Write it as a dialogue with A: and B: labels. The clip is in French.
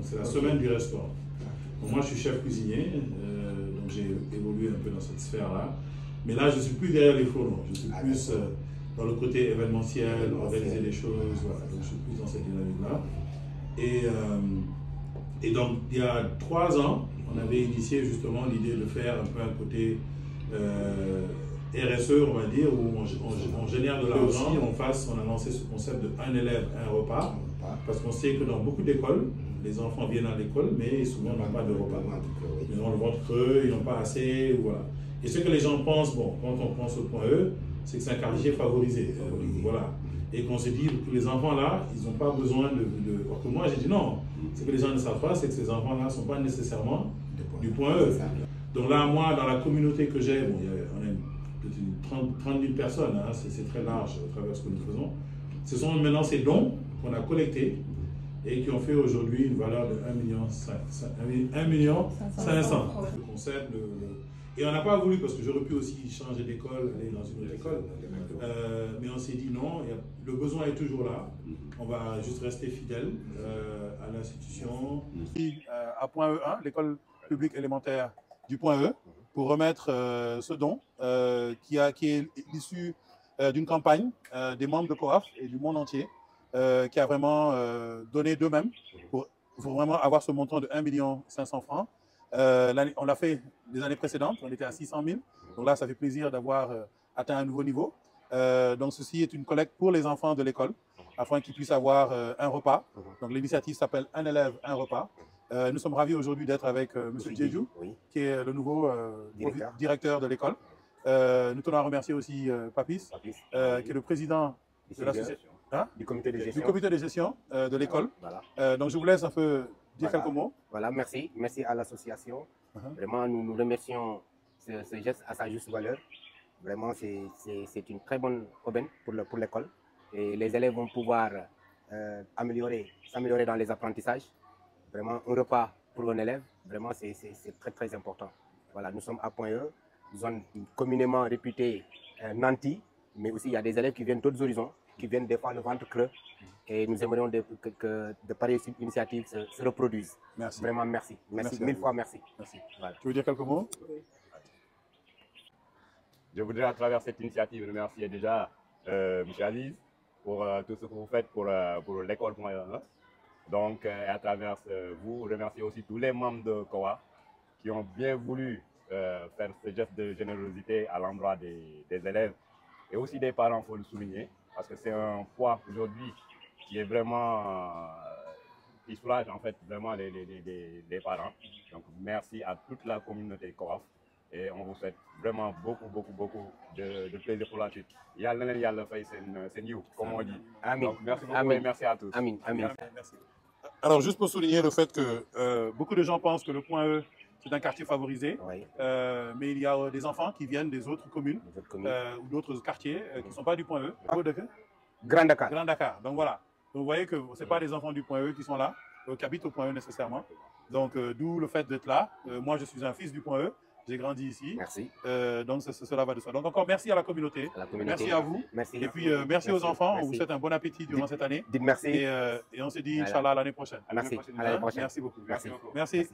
A: C'est la semaine du restaurant. Donc moi, je suis chef cuisinier, donc j'ai évolué un peu dans cette sphère-là. Mais là, je ne suis plus derrière les fourneaux. Je suis plus dans le côté événementiel, organiser les choses. Voilà. Donc je suis plus dans cette dynamique-là. Et donc, il y a 3 ans, on avait initié justement l'idée de faire un peu un côté RSE, on va dire, où on génère de l'argent. On a lancé ce concept de un élève, un repas. Parce qu'on sait que dans beaucoup d'écoles, les enfants viennent à l'école, mais souvent n'ont pas de repas. Ils ont le ventre creux, ils n'ont pas assez, voilà. Et ce que les gens pensent, bon, quand on pense au point E, c'est que c'est un quartier favorisé. Voilà. Et qu'on se dit que les enfants là, ils n'ont pas besoin de. Alors que moi, j'ai dit non. Ce que les gens ne savent pas, c'est que ces enfants là ne sont pas nécessairement du point E. Donc là, moi, dans la communauté que j'ai, bon, on a peut-être 30 000 personnes, hein, c'est très large à travers ce que nous faisons. Ce sont maintenant ces dons qu'on a collectés et qui ont fait aujourd'hui une valeur de 1,5 million. Le concept, et on n'a pas voulu, parce que j'aurais pu aussi changer d'école, aller dans une autre école, mais on s'est dit non, le besoin est toujours là, on va juste rester fidèle à l'institution. À point E1, l'école publique élémentaire du point E, pour remettre ce don qui est issu d'une campagne des membres de COAF et du monde entier, qui a vraiment donné d'eux-mêmes pour vraiment avoir ce montant de 1,5 million. On l'a fait les années précédentes, on était à 600 000. Donc là, ça fait plaisir d'avoir atteint un nouveau niveau. Donc ceci est une collecte pour les enfants de l'école, afin qu'ils puissent avoir un repas. Donc l'initiative s'appelle Un élève, un repas. Nous sommes ravis aujourd'hui d'être avec M. Djedjou, qui est le nouveau directeur de l'école. Nous tenons à remercier aussi Papis, qui est le président de l'association. Du comité de gestion de l'école. Voilà. Donc je vous laisse un peu dire quelques mots.
B: Voilà, merci. Merci à l'association. Vraiment, nous remercions ce geste à sa juste valeur. Vraiment, c'est une très bonne aubaine pour l'école. Et les élèves vont pouvoir s'améliorer dans les apprentissages. Vraiment, un repas pour un élève, vraiment, c'est très, très important. Voilà, nous sommes à Point E, zone communément réputée nantie, mais aussi il y a des élèves qui viennent d'autres horizons, qui viennent des fois le ventre creux. Et nous aimerions que de pareilles initiatives se reproduisent.
A: Merci.
B: Vraiment, merci. Merci 1000 fois, merci.
A: Merci. Voilà. Tu veux dire quelques mots?
C: Je voudrais, à travers cette initiative, remercier déjà M. Aziz pour tout ce que vous faites pour l'école. Donc, à travers vous, remercier aussi tous les membres de COA qui ont bien voulu faire ce geste de générosité à l'endroit des élèves et aussi des parents, il faut le souligner, parce que c'est un poids aujourd'hui qui est vraiment, qui soulage en fait vraiment les parents. Donc, merci à toute la communauté COAF. Et on vous souhaite vraiment beaucoup de plaisir pour la suite. Yalla fay sen yiw, comme on dit.
B: Amin.
C: Donc, merci beaucoup et merci à tous.
B: Amin. Amin.
A: Merci. Alors, juste pour souligner le fait que beaucoup de gens pensent que le point E, c'est un quartier favorisé,
B: Oui.
A: Mais il y a des enfants qui viennent des autres communes, ou d'autres quartiers qui ne sont pas du point E.
B: Grand Dakar.
A: Grand Dakar. Donc voilà. Donc, vous voyez que ce n'est pas des enfants du point E qui sont là, qui habitent au point E nécessairement. Donc, d'où le fait d'être là. Moi, je suis un fils du point E. J'ai grandi ici.
B: Merci.
A: Donc, cela va de soi. Donc, encore merci à la communauté. Merci à vous.
B: Merci.
A: Et puis, merci aux enfants. On vous souhaite un bon appétit durant cette année.
B: Dites merci.
A: Et on se dit, Inch'Allah, à l'année prochaine.
B: Merci. À l'année prochaine.
A: Merci beaucoup.
B: Merci.
A: Merci.